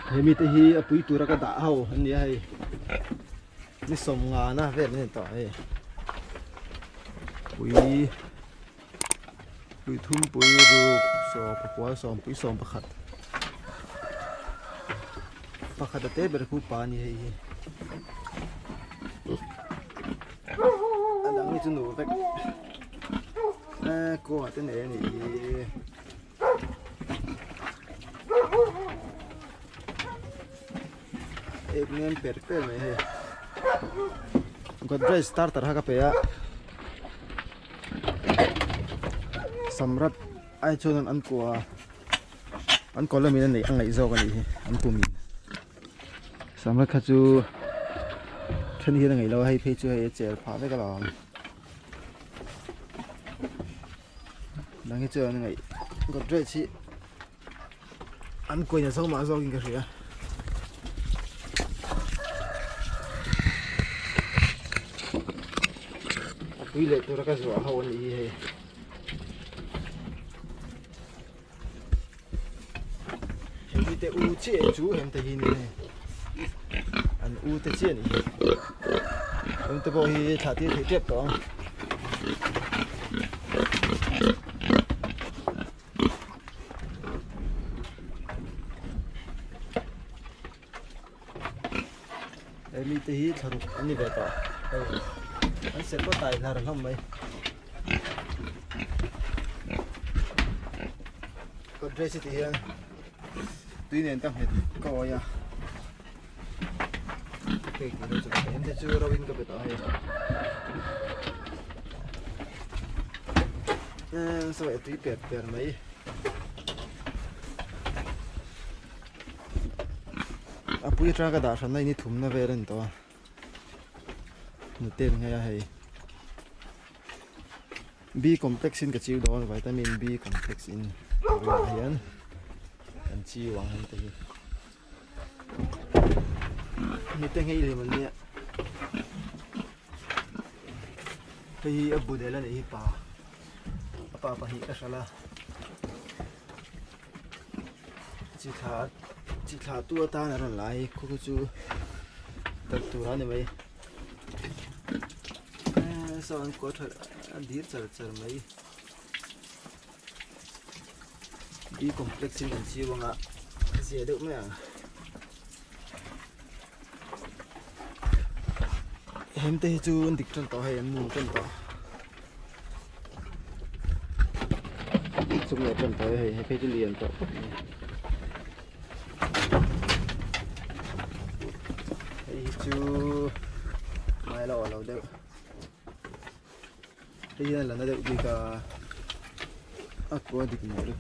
He mi te hi apui tura ka da ho ani hai ni som nga na ve ni to he pui thum pui ru so pa som pui som pakhat te ber ku pa ni hei adang ni chu nu vek ko ate ne ni एक नेम पेर में है गोदरेज स्टार्टर हा का पे या सम्राट आई चोन अन को ले मिन nei ang nei zo ka ni an pu mi सम्राट खचु thani hi ngai lo hai phe chu hai chel pha ve ka lam nang hi chu ngai Godrej chi an ko nya so ma zo king ka ria Ui lệ tôi đã cái rửa hầu anh ý hề Hiện đi tệ u chế chú hiện tệ hình này Anh u tệ chế này Ông tệ bộ hi thả tiết thể tiếp đó Em đi tệ hi thả rụt anh đi về tỏ anh sẽ có tài là không mấy còn đây thì tuy nhiên tâm hết coi à cái nó chỉ em thấy chưa Robin có bị tao hay sao vậy tuy bẹt mấy à bây giờ cái đá này ni thùng nó về rồi đó nó tên ngay hay B complex in cái chiêu đó là vitamin B complex in hiền anh chi hoàng anh thấy mình tên ngay thì mình nè cái abu đây là này pa hi cái sao là chỉ thà tua ta là lại có cái chú tập tu ra này mấy sao anh có thể đi chờ mấy đi complex xin làm chi bằng ạ dễ được mấy à em thấy chú địch trong tàu hay em mua trong tàu chúng lại trong tàu hay phải chú liền tàu hay chú mai lò được đây là nó được đi cả aqua đi cũng được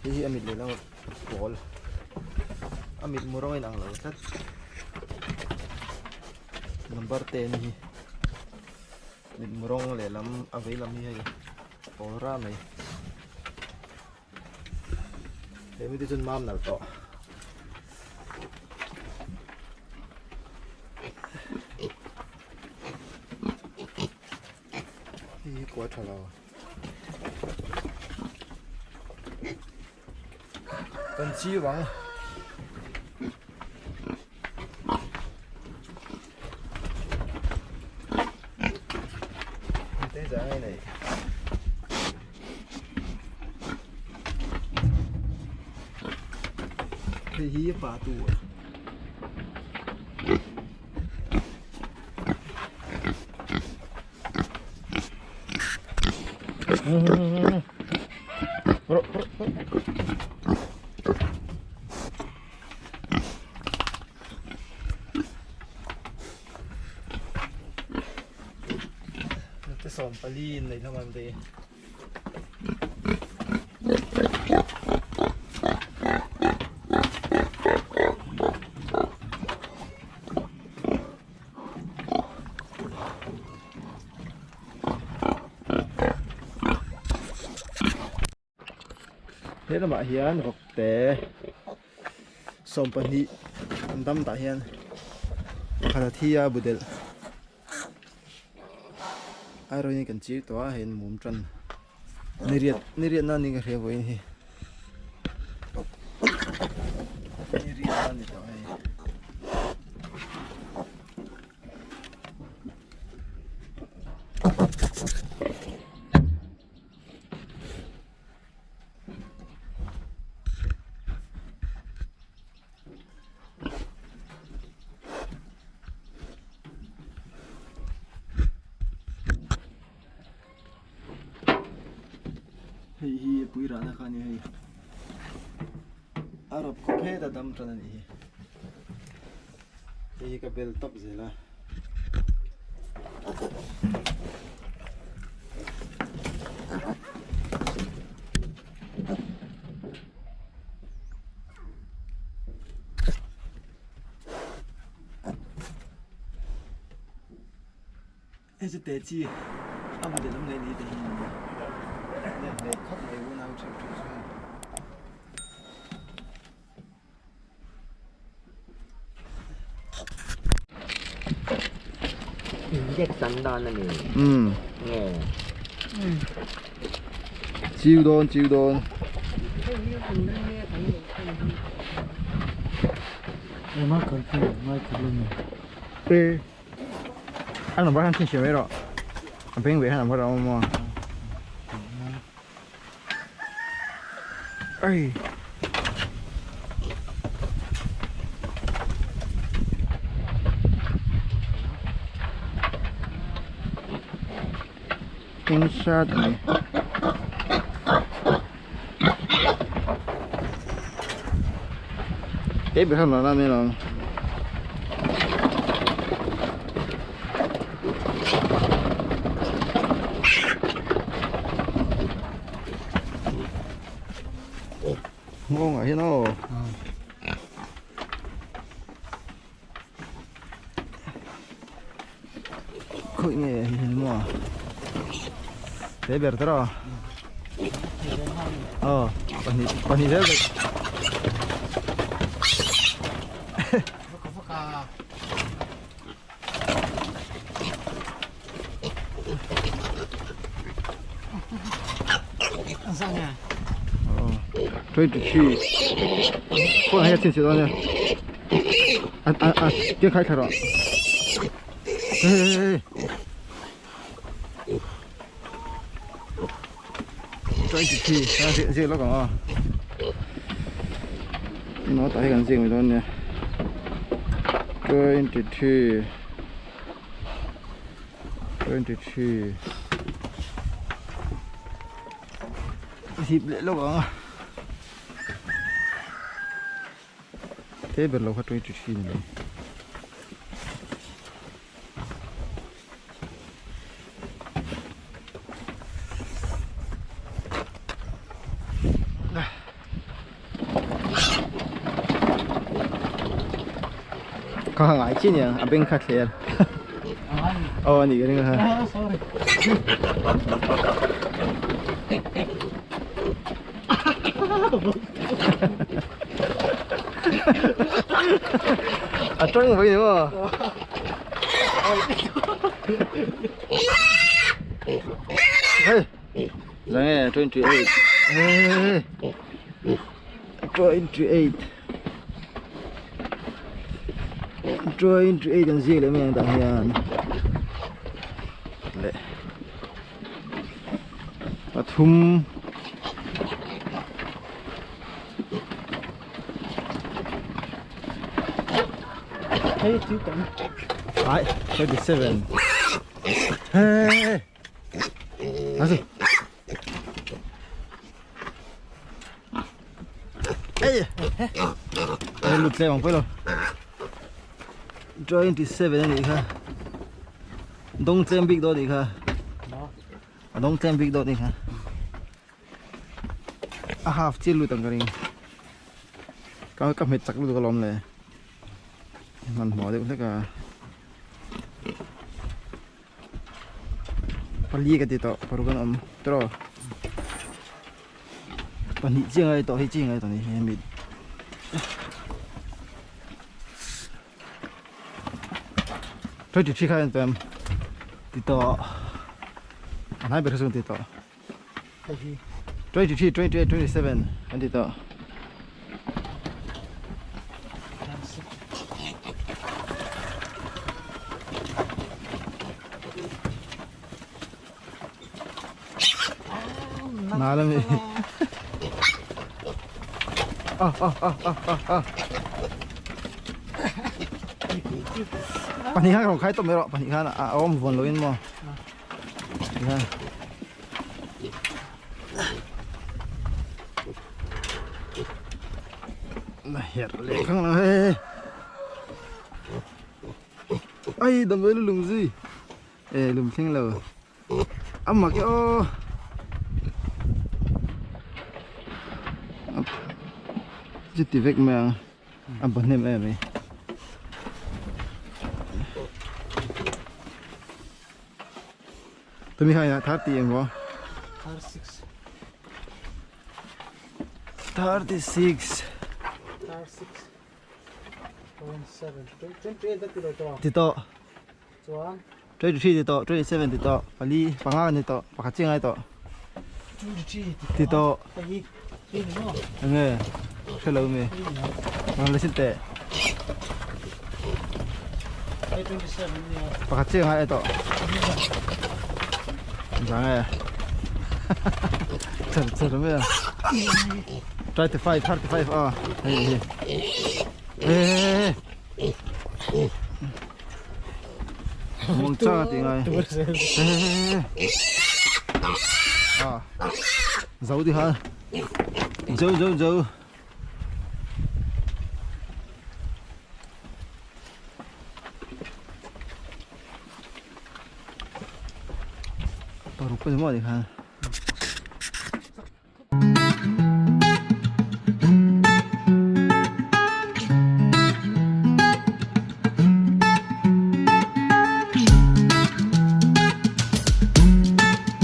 đây amid lấy lao ball amid murong ay nang lao thật number 10 hi amid murong lấy lắm avay lắm hi hay ora này để mình đi chân mam nào to quá trời là cần chi vắng thế giá này thì hí phá tù cái sòm palin này làm gì thế là bạn hiền gọc té sòm palin đâm tại hiền khá thia bự del ai rồi cần chỉ tòa hiện mồm chân niriet na ninga re voi hi Hei pui rana khani hei Arab ko khe da dam trana ni hei ka bel top zela Ê chứ tế chi Ông để lắm lên đi thì để khóc này vô nào chịu chịu chịu Chắc sẵn đòn là gì? Nghe Chiêu đôn Em cần phải nói thật luôn Ê Anh làm bao hành thiên xíu vậy rồi Anh phải về hay làm bao đâu mà Ê Inside này Cái bị không là nên là ngon ở nó khơi nghe hình mà thế bể rồi pani thế rồi Sao nha? Trôi去过来要进去了呢先开了trôi去这老公啊nó tại gần riêng rồi nè trôi dịp lễ lâu à thế bên lâu phát trôi này có hàng ngải chi nhỉ à bên khách liền anh gì cái này hả à trông vậy nữa hey này 28 hey 28 kan gì lại mình tặng hiền lệ và thum hey chú tặng right 37 hey gì ê lụt lên bằng phải rồi 27 này kha đông xem big đó đi kha đông xem big đó đi kha a half chill lụt tầng cái này có hết chắc lụt cái lom này mình bỏ được tất cả pali cái tito baru kan tro pani chiang ai to hi chiang ai to ni mi trôi chỉ khai em tito anh hai biết sao tito trôi chỉ 27 anh tito malam ni panihan không khai tôm rồi panihan ông vốn luôn mà Này hiện lệ không nào hey. Ai đầm với lùm gì? Ê lùm xanh lờ. Âm mà cái ô. Chỉ tì vết mà âm bẩn nem em ấy. Tôi mi hay là thắt tiền quá. 36. 28 Dito. Chuan 23 dito, 27 dito. Pali pangalan dito, pakacing ito. 23 Dito. Pagi ini mo Nge. Hello me. Ang lasinte. ay 27 niya Pakacing ito. Jangan. Cer me. 35 ah. Hey. Eh. Mong cha tingay. À, giấu đi ha, giấu. Tao rút cái gì mà đi ha.